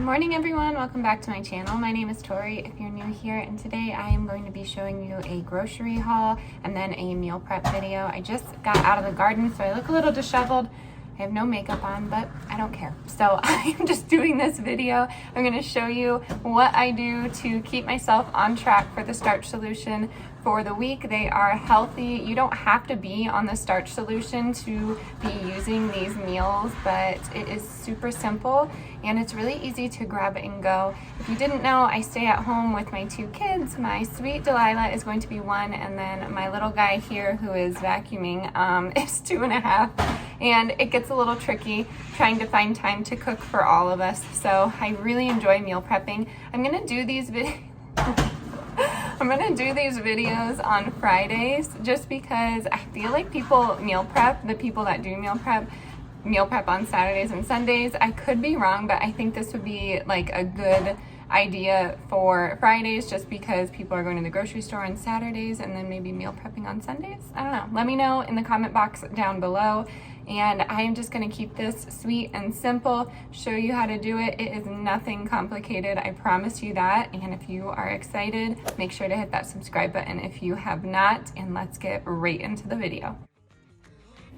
Good morning everyone, welcome back to my channel. My name is Tori if you're new here, and today I am going to be showing you a grocery haul and then a meal prep video. I just got out of the garden so I look a little disheveled. I have no makeup on, but I don't care. So I'm just doing this video. I'm going to show you what I do to keep myself on track for the starch solution for the week. They are healthy. You don't have to be on the starch solution to be using these meals, but it is super simple and it's really easy to grab and go. If you didn't know, I stay at home with my two kids. My sweet Delilah is going to be 1, and then my little guy here who is vacuuming is 2.5. And it gets a little tricky trying to find time to cook for all of us. So I really enjoy meal prepping. I'm gonna do these videos on Fridays just because I feel like people meal prep, the people that do meal prep on Saturdays and Sundays. I could be wrong, but I think this would be like a good idea for Fridays just because people are going to the grocery store on Saturdays and then maybe meal prepping on Sundays. I don't know. Let me know in the comment box down below. And I am just going to keep this sweet and simple, show you how to do it. It is nothing complicated, I promise you that. And if you are excited, make sure to hit that subscribe button if you have not, and let's get right into the video.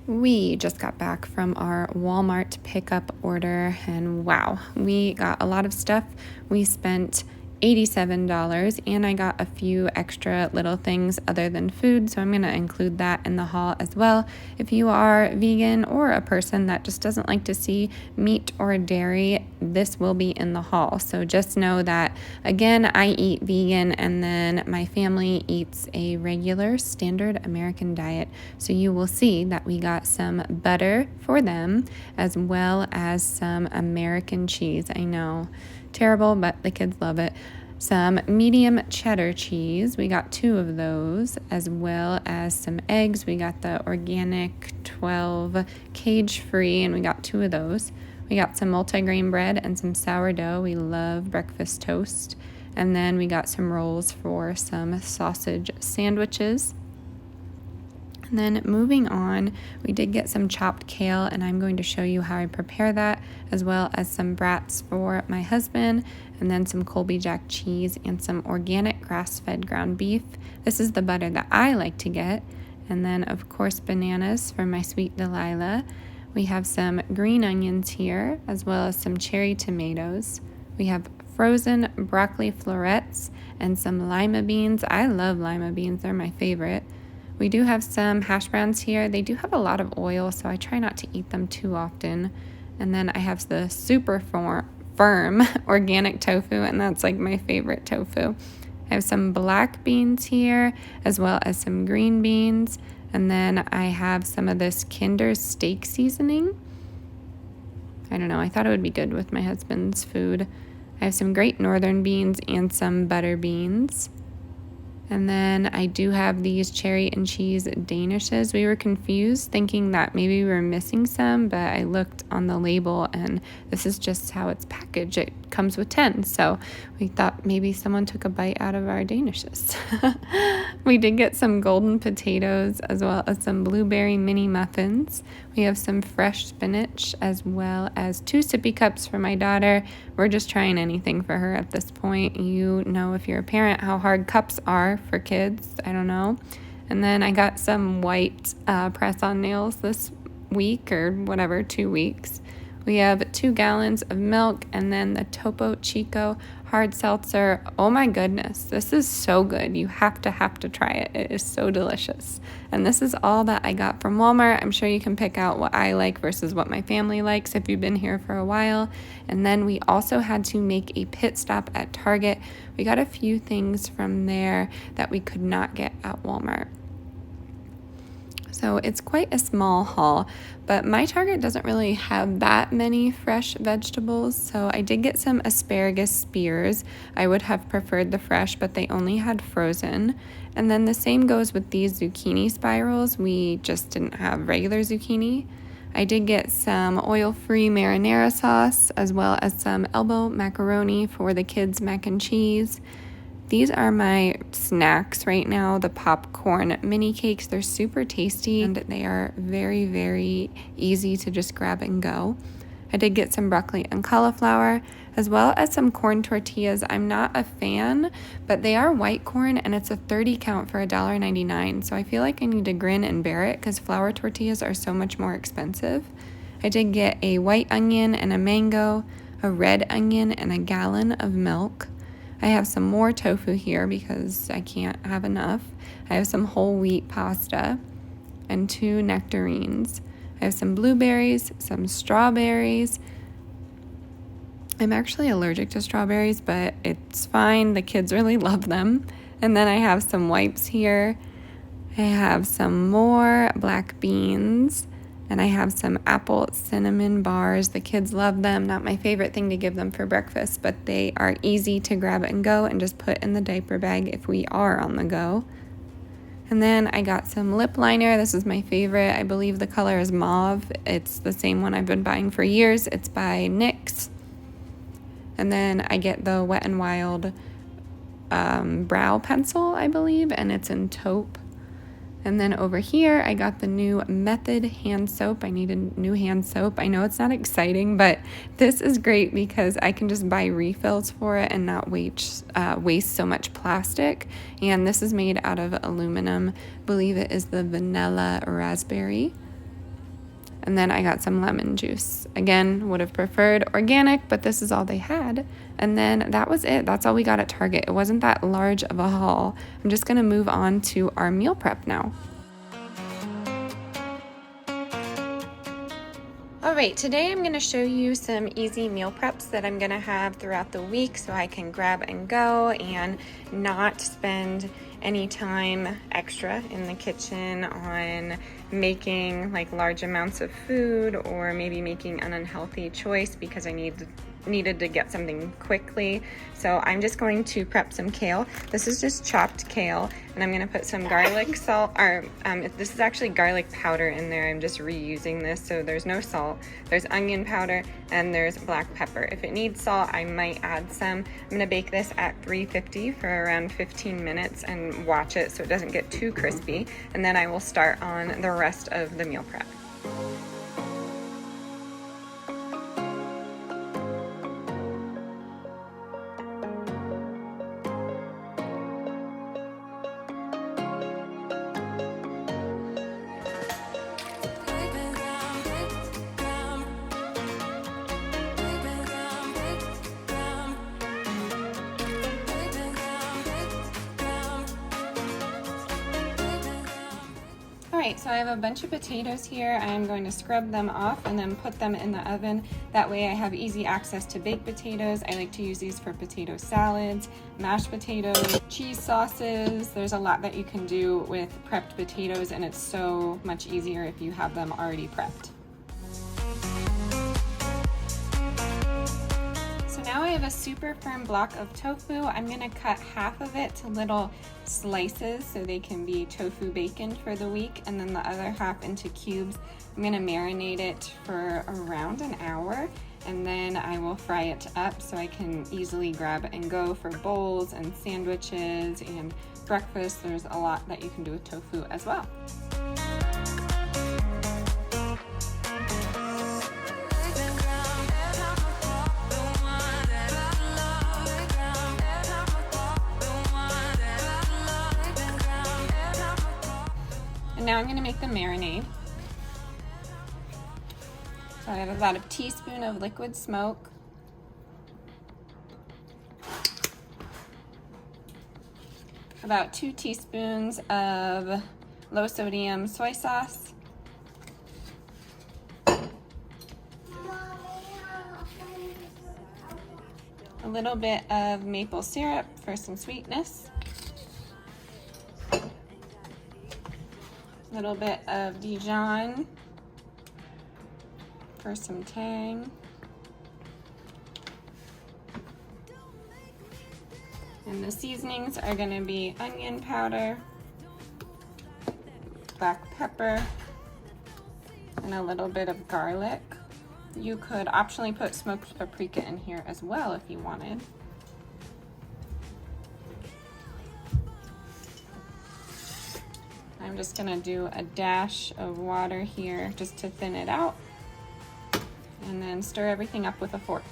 We just got back from our Walmart pickup order, and wow, we got a lot of stuff. We spent $87, and I got a few extra little things other than food, so I'm going to include that in the haul as well. If you are vegan or a person that just doesn't like to see meat or dairy, this will be in the haul. So just know that, again, I eat vegan and then my family eats a regular standard American diet. So you will see that we got some butter for them as well as some American cheese. I know, terrible, but the kids love it. Some medium cheddar cheese. We got 2 of those, as well as some eggs. We got the organic 12 cage-free, and we got 2 of those. We got some multigrain bread and some sourdough. We love breakfast toast. And then we got some rolls for some sausage sandwiches. And then moving on, we did get some chopped kale, and I'm going to show you how I prepare that, as well as some brats for my husband, and then some Colby Jack cheese and some organic grass-fed ground beef. This is the butter that I like to get. And then, of course, bananas for my sweet Delilah. We have some green onions here, as well as some cherry tomatoes. We have frozen broccoli florets and some lima beans. I love lima beans, they're my favorite. We do have some hash browns here. They do have a lot of oil, so I try not to eat them too often. And then I have the super firm organic tofu, and that's like my favorite tofu. I have some black beans here, as well as some green beans. And then I have some of this Kinder steak seasoning. I don't know, I thought it would be good with my husband's food. I have some Great Northern beans and some butter beans. And then I do have these cherry and cheese danishes. We were confused thinking that maybe we were missing some, but I looked on the label and this is just how it's packaged. It comes with 10. So we thought maybe someone took a bite out of our danishes. We did get some golden potatoes as well as some blueberry mini muffins. We have some fresh spinach as well as 2 sippy cups for my daughter. We're just trying anything for her at this point. You know, if you're a parent, how hard cups are for kids. I don't know. And then I got some white press-on nails this week, or whatever, 2 weeks. We have 2 gallons of milk, and then the Topo Chico hard seltzer. Oh my goodness, this is so good. You have to try it. It is so delicious. And this is all that I got from Walmart. I'm sure you can pick out what I like versus what my family likes if you've been here for a while. And then we also had to make a pit stop at Target. We got a few things from there that we could not get at Walmart. So it's quite a small haul, but my Target doesn't really have that many fresh vegetables. So I did get some asparagus spears. I would have preferred the fresh, but they only had frozen. And then the same goes with these zucchini spirals. We just didn't have regular zucchini. I did get some oil-free marinara sauce, as well as some elbow macaroni for the kids' mac and cheese. These are my snacks right now, the popcorn mini cakes. They're super tasty and they are very, very easy to just grab and go. I did get some broccoli and cauliflower, as well as some corn tortillas. I'm not a fan, but they are white corn and it's a 30 count for $1.99. So I feel like I need to grin and bear it because flour tortillas are so much more expensive. I did get a white onion and a mango, a red onion, and a gallon of milk. I have some more tofu here because I can't have enough. I have some whole wheat pasta and 2 nectarines. I have some blueberries, some strawberries. I'm actually allergic to strawberries, but it's fine. The kids really love them. And then I have some wipes here. I have some more black beans. And I have some apple cinnamon bars. The kids love them. Not my favorite thing to give them for breakfast, but they are easy to grab and go and just put in the diaper bag if we are on the go. And then I got some lip liner. This is my favorite. I believe the color is mauve. It's the same one I've been buying for years. It's by NYX. And then I get the Wet n Wild brow pencil, I believe, and it's in taupe. And then over here, I got the new Method hand soap. I need a new hand soap. I know it's not exciting, but this is great because I can just buy refills for it and not waste so much plastic. And this is made out of aluminum. I believe it is the vanilla raspberry. And then I got some lemon juice. Again, would have preferred organic, but this is all they had. And then that was it. That's all we got at Target. It wasn't that large of a haul. I'm just gonna move on to our meal prep now. All right, today I'm gonna show you some easy meal preps that I'm gonna have throughout the week so I can grab and go and not spend any time extra in the kitchen on making like large amounts of food or maybe making an unhealthy choice because I needed to get something quickly. So I'm just going to prep some kale. This is just chopped kale, and I'm gonna put some garlic salt, or this is actually garlic powder in there. I'm just reusing this, so there's no salt. There's onion powder and there's black pepper. If it needs salt, I might add some. I'm gonna bake this at 350 for around 15 minutes and watch it so it doesn't get too crispy, and then I will start on the rest of the meal prep. Alright, so I have a bunch of potatoes here. I'm going to scrub them off and then put them in the oven. That way I have easy access to baked potatoes. I like to use these for potato salads, mashed potatoes, cheese sauces. There's a lot that you can do with prepped potatoes, and it's so much easier if you have them already prepped. Now I have a super firm block of tofu. I'm gonna cut half of it to little slices so they can be tofu bacon for the week, and then the other half into cubes. I'm gonna marinate it for around an hour, and then I will fry it up so I can easily grab and go for bowls and sandwiches and breakfast. There's a lot that you can do with tofu as well. And now I'm going to make the marinade. So I have about a teaspoon of liquid smoke, about 2 teaspoons of low sodium soy sauce, a little bit of maple syrup for some sweetness, a little bit of Dijon for some tang, and the seasonings are going to be onion powder, black pepper, and a little bit of garlic. You could optionally put smoked paprika in here as well if you wanted. I'm just gonna do a dash of water here just to thin it out, and then stir everything up with a fork.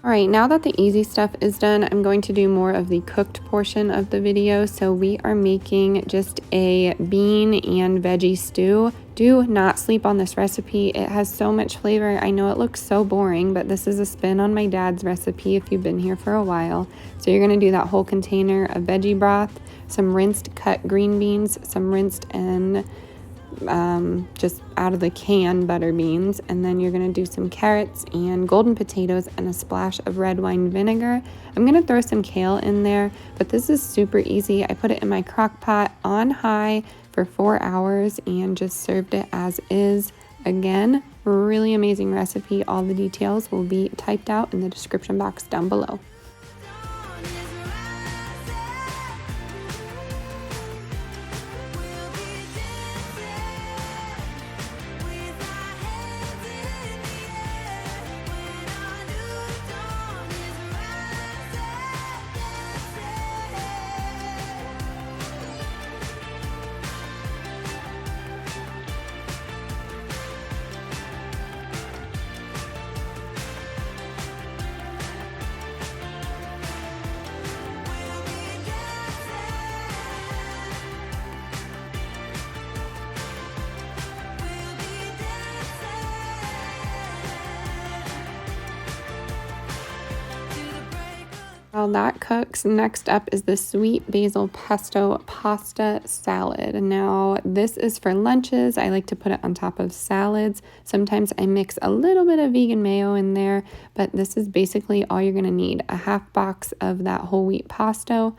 All right, now that the easy stuff is done, I'm going to do more of the cooked portion of the video. So we are making just a bean and veggie stew. Do not sleep on this recipe. It has so much flavor. I know it looks so boring, but this is a spin on my dad's recipe if you've been here for a while. So you're gonna do that whole container of veggie broth, some rinsed cut green beans, some rinsed and just out of the can butter beans, and then you're going to do some carrots and golden potatoes and a splash of red wine vinegar. I'm going to throw some kale in there, but this is super easy. I put it in my crock pot on high for 4 hours and just served it as is. Again, really amazing recipe. All the details will be typed out in the description box down below. While that cooks, next up is the sweet basil pesto pasta salad. Now, this is for lunches. I like to put it on top of salads. Sometimes I mix a little bit of vegan mayo in there, but this is basically all you're gonna need. A half box of that whole wheat pasta,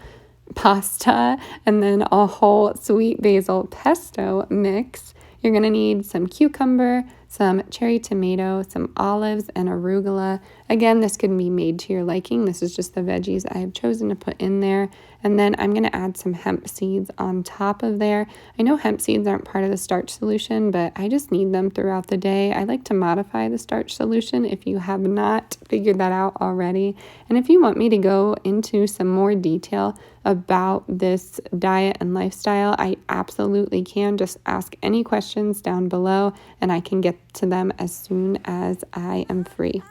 and then a whole sweet basil pesto mix. You're gonna need some cucumber, some cherry tomato, some olives, and arugula. Again, this can be made to your liking. This is just the veggies I have chosen to put in there. And then I'm going to add some hemp seeds on top of there. I know hemp seeds aren't part of the starch solution, but I just need them throughout the day. I like to modify the starch solution if you have not figured that out already. And if you want me to go into some more detail about this diet and lifestyle, I absolutely can. Just ask any questions down below and I can get to them as soon as I am free.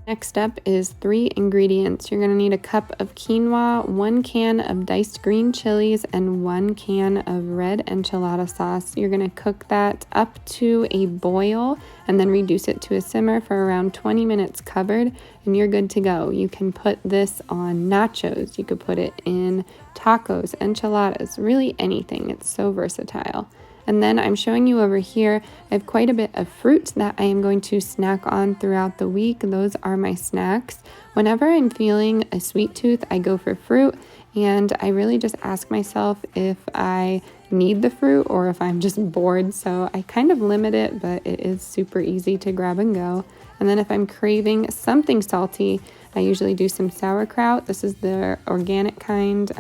Next up is 3 ingredients. You're going to need a cup of quinoa, 1 can of diced green chilies, and 1 can of red enchilada sauce. You're going to cook that up to a boil and then reduce it to a simmer for around 20 minutes covered, and you're good to go. You can put this on nachos. You could put it in tacos, enchiladas, really anything. It's so versatile. And then I'm showing you over here, I have quite a bit of fruit that I am going to snack on throughout the week. Those are my snacks. Whenever I'm feeling a sweet tooth, I go for fruit, and I really just ask myself if I need the fruit or if I'm just bored. So I kind of limit it, but it is super easy to grab and go. And then if I'm craving something salty, I usually do some sauerkraut. This is the organic kind.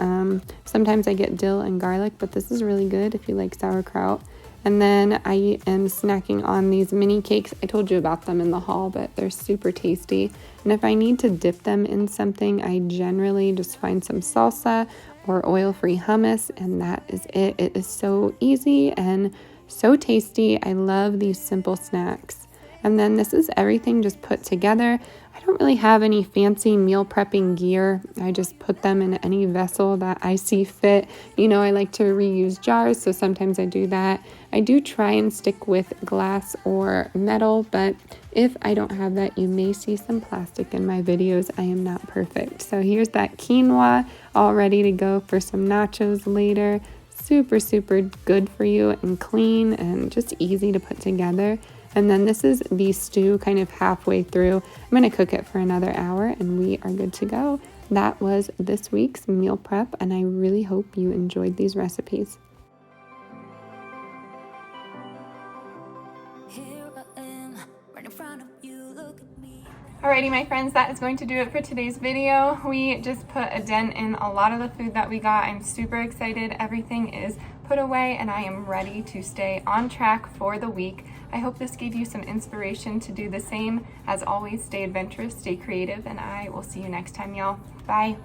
Sometimes I get dill and garlic, but this is really good if you like sauerkraut. And then I am snacking on these mini cakes. I told you about them in the haul, but they're super tasty. And if I need to dip them in something, I generally just find some salsa or oil-free hummus, and that is it. It is so easy and so tasty. I love these simple snacks. And then this is everything just put together. I don't really have any fancy meal prepping gear. I just put them in any vessel that I see fit. You know, I like to reuse jars, so sometimes I do that. I do try and stick with glass or metal, but if I don't have that, you may see some plastic in my videos. I am not perfect. So here's that quinoa all ready to go for some nachos later. Super, super good for you and clean and just easy to put together. And then this is the stew kind of halfway through. I'm going to cook it for another hour and we are good to go. that was this week's meal prep, and I really hope you enjoyed these recipes. Alrighty, my friends, that is going to do it for today's video. We just put a dent in a lot of the food that we got. I'm super excited. Everything is put away and I am ready to stay on track for the week. I hope this gave you some inspiration to do the same. As always, stay adventurous, stay creative, and I will see you next time, y'all. Bye.